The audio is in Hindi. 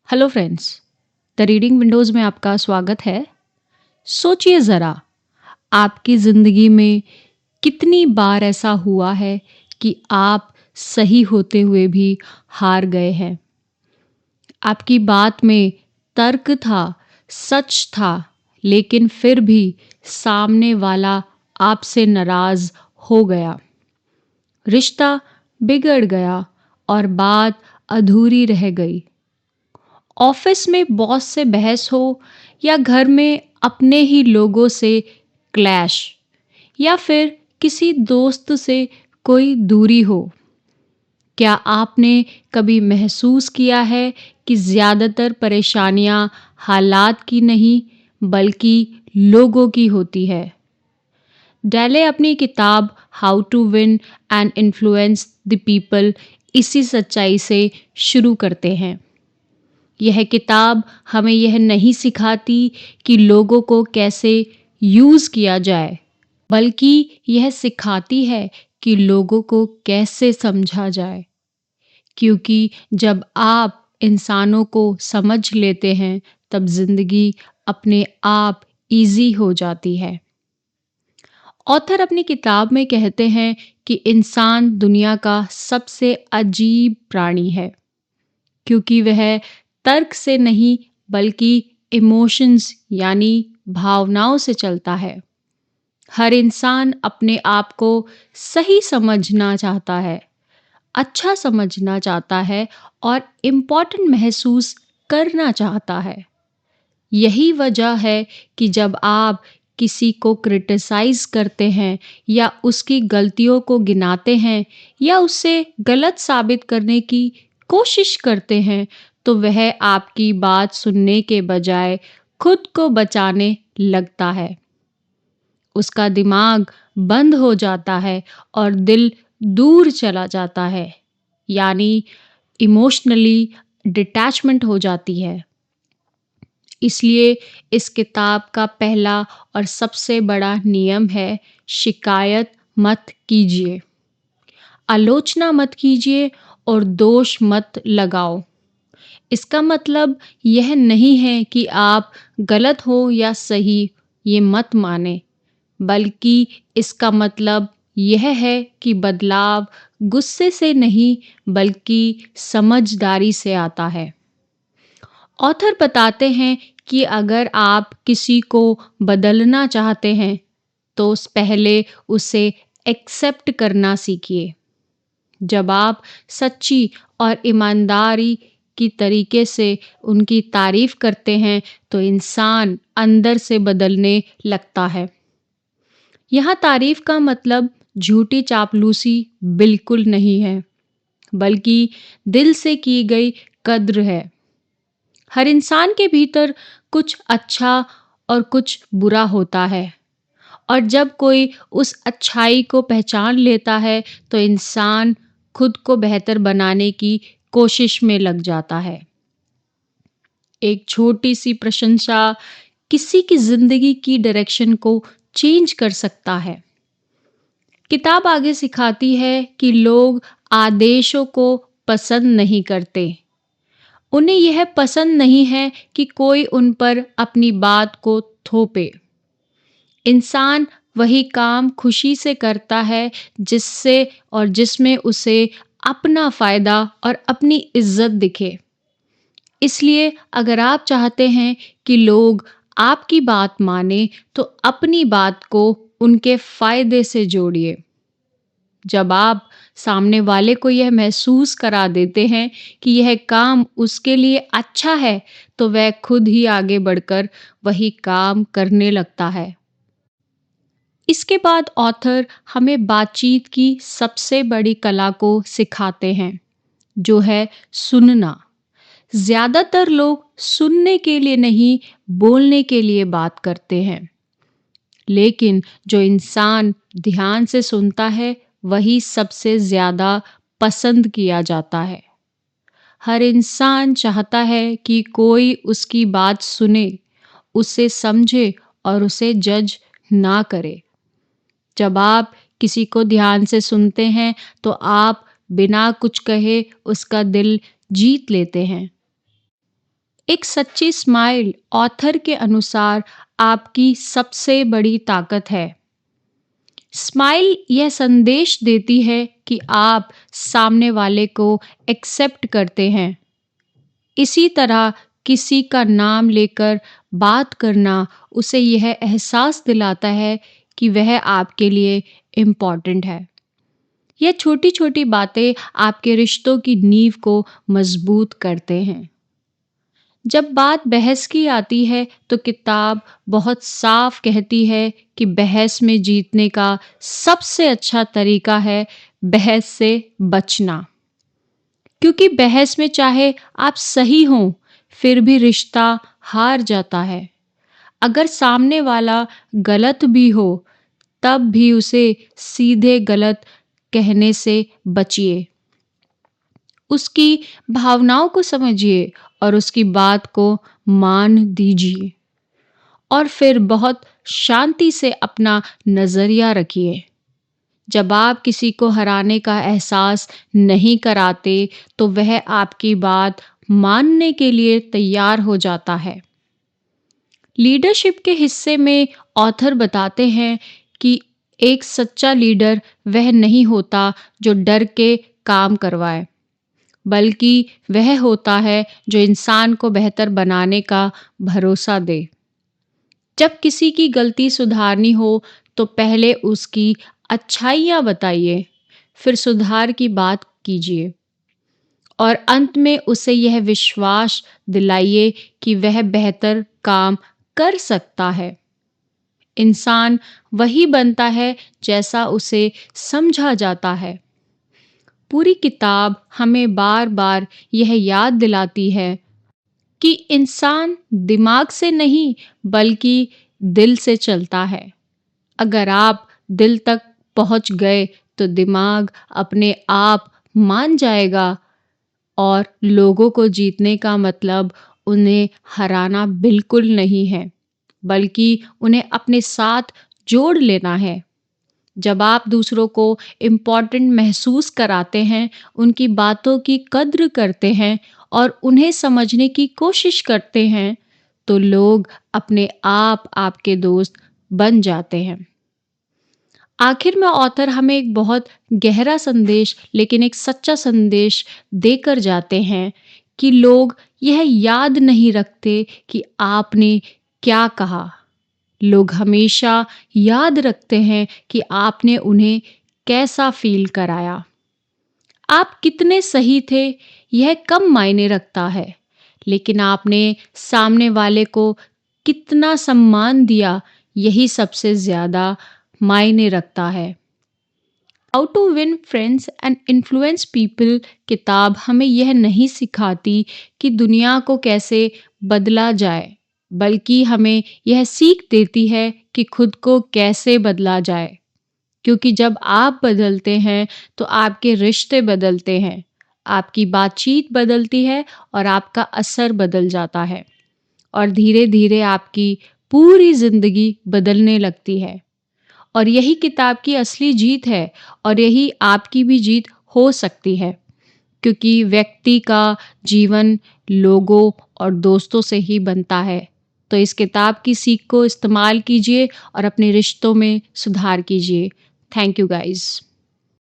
Hello friends, the reading Windows में आपका स्वागत है। सोचिए ज़रा, आपकी ज़िंदगी में कितनी बार ऐसा हुआ है कि आप सही होते हुए भी हार गए हैं? आपकी बात में तर्क था, सच था, लेकिन फिर भी सामने वाला आपसे नाराज़ हो गया। रिश्ता बिगड़ गया और बात अधूरी रह गई। ऑफिस में बॉस से बहस हो या घर में अपने ही लोगों से क्लैश या फिर किसी दोस्त से कोई दूरी हो। क्या आपने कभी महसूस किया है कि ज़्यादातर परेशानियां हालात की नहीं बल्कि लोगों की होती है? डैले अपनी किताब how to win and influence the people इसी सच्चाई से शुरू करते हैं। यह किताब हमें यह नहीं सिखाती कि लोगों को कैसे यूज़ किया जाए, बल्कि यह सिखाती है कि लोगों को कैसे समझा जाए। क्योंकि जब आप इंसानों को समझ लेते हैं, तब ज़िंदगी अपने आप ईज़ी हो जाती है। ऑथर अपनी किताब में कहते हैं कि इंसान दुनिया का सबसे अजीब प्राणी है, क्योंकि वह तर्क से नहीं बल्कि इमोशंस यानी भावनाओं से चलता है। हर इंसान अपने आप को सही समझना चाहता है, अच्छा समझना चाहता है और इम्पोर्टेंट महसूस करना चाहता है। यही वजह है कि जब आप किसी को क्रिटिसाइज करते हैं या उसकी गलतियों को गिनाते हैं या उससे गलत साबित करने की कोशिश करते हैं, तो वह आपकी बात सुनने के बजाय खुद को बचाने लगता है। उसका दिमाग बंद हो जाता है और दिल दूर चला जाता है, यानी इमोशनली डिटैचमेंट हो जाती है। इसलिए इस किताब का पहला और सबसे बड़ा नियम है, शिकायत मत कीजिए, आलोचना मत कीजिए और दोष मत लगाओ। इसका मतलब यह नहीं है कि आप गलत हो या सही, ये मत माने, बल्कि इसका मतलब यह है कि बदलाव गुस्से से नहीं बल्कि समझदारी से आता है। ऑथर बताते हैं कि अगर आप किसी को बदलना चाहते हैं, तो पहले उसे एक्सेप्ट करना सीखिए। जब आप सच्ची और ईमानदारी की तरीके से उनकी तारीफ करते हैं, तो इंसान अंदर से बदलने लगता है। यहाँ तारीफ का मतलब झूठी चापलूसी बिल्कुल नहीं है, बल्कि दिल से की गई कद्र है। हर इंसान के भीतर कुछ अच्छा और कुछ बुरा होता है, और जब कोई उस अच्छाई को पहचान लेता है, तो इंसान खुद को बेहतर बनाने की कोशिश में लग जाता है। एक छोटी सी प्रशंसा किसी की जिंदगी की डायरेक्शन को चेंज कर सकता है। किताब आगे सिखाती है कि लोग आदेशों को पसंद नहीं करते। उन्हें यह पसंद नहीं है कि कोई उन पर अपनी बात को थोपे। इंसान वही काम खुशी से करता है जिससे और जिसमें उसे अपना फायदा और अपनी इज्जत दिखे। इसलिए अगर आप चाहते हैं कि लोग आपकी बात माने, तो अपनी बात को उनके फायदे से जोड़िए। जब आप सामने वाले को यह महसूस करा देते हैं कि यह काम उसके लिए अच्छा है, तो वह खुद ही आगे बढ़कर वही काम करने लगता है। इसके बाद ऑथर हमें बातचीत की सबसे बड़ी कला को सिखाते हैं, जो है सुनना। ज्यादातर लोग सुनने के लिए नहीं, बोलने के लिए बात करते हैं, लेकिन जो इंसान ध्यान से सुनता है, वही सबसे ज्यादा पसंद किया जाता है। हर इंसान चाहता है कि कोई उसकी बात सुने, उसे समझे और उसे जज ना करे। जब आप किसी को ध्यान से सुनते हैं, तो आप बिना कुछ कहे उसका दिल जीत लेते हैं। एक सच्ची स्माइल ऑथर के अनुसार आपकी सबसे बड़ी ताकत है। स्माइल यह संदेश देती है कि आप सामने वाले को एक्सेप्ट करते हैं। इसी तरह किसी का नाम लेकर बात करना उसे यह एहसास दिलाता है कि वह आपके लिए इम्पॉर्टेंट है। यह छोटी-छोटी बातें आपके रिश्तों की नींव को मजबूत करते हैं। जब बात बहस की आती है तो किताब बहुत साफ कहती है कि बहस में जीतने का सबसे अच्छा तरीका है बहस से बचना। क्योंकि बहस में चाहे आप सही हों, फिर भी रिश्ता हार जाता है। अगर सामने वाला गलत भी हो, तब भी उसे सीधे गलत कहने से बचिए। उसकी भावनाओं को समझिए और उसकी बात को मान दीजिए और फिर बहुत शांति से अपना नज़रिया रखिए। जब आप किसी को हराने का एहसास नहीं कराते तो वह आपकी बात मानने के लिए तैयार हो जाता है। लीडरशिप के हिस्से में ऑथर बताते हैं कि एक सच्चा लीडर वह नहीं होता जो डर के काम करवाए, बल्कि वह होता है जो इंसान को बेहतर बनाने का भरोसा दे। जब किसी की गलती सुधारनी हो तो पहले उसकी अच्छाइयाँ बताइए, फिर सुधार की बात कीजिए और अंत में उसे यह विश्वास दिलाइए कि वह बेहतर काम कर सकता है। इंसान वही बनता है जैसा उसे समझा जाता है। पूरी किताब हमें बार-बार यह याद दिलाती है कि इंसान दिमाग से नहीं बल्कि दिल से चलता है। अगर आप दिल तक पहुंच गए तो दिमाग अपने आप मान जाएगा और लोगों को जीतने का मतलब उन्हें हराना बिल्कुल नहीं है, बल्कि उन्हें अपने साथ जोड़ लेना है। जब आप दूसरों को इम्पोर्टेंट महसूस कराते हैं, उनकी बातों की कद्र करते हैं और उन्हें समझने की कोशिश करते हैं, तो लोग अपने आप आपके दोस्त बन जाते हैं। आखिर में ऑथर हमें एक बहुत गहरा संदेश लेकिन एक सच्चा संदेश देकर जाते हैं कि लोग यह याद नहीं रखते कि आपने क्या कहा। लोग हमेशा याद रखते हैं कि आपने उन्हें कैसा फ़ील कराया। आप कितने सही थे, यह कम मायने रखता है, लेकिन आपने सामने वाले को कितना सम्मान दिया, यही सबसे ज़्यादा मायने रखता है। How to win friends and influence people किताब हमें यह नहीं सिखाती कि दुनिया को कैसे बदला जाए, बल्कि हमें यह सीख देती है कि खुद को कैसे बदला जाए। क्योंकि जब आप बदलते हैं तो आपके रिश्ते बदलते हैं, आपकी बातचीत बदलती है और आपका असर बदल जाता है और धीरे-धीरे आपकी पूरी ज़िंदगी बदलने लगती है। और यही किताब की असली जीत है और यही आपकी भी जीत हो सकती है, क्योंकि व्यक्ति का जीवन लोगों और दोस्तों से ही बनता है। तो इस किताब की सीख को इस्तेमाल कीजिए और अपने रिश्तों में सुधार कीजिए। Thank you guys.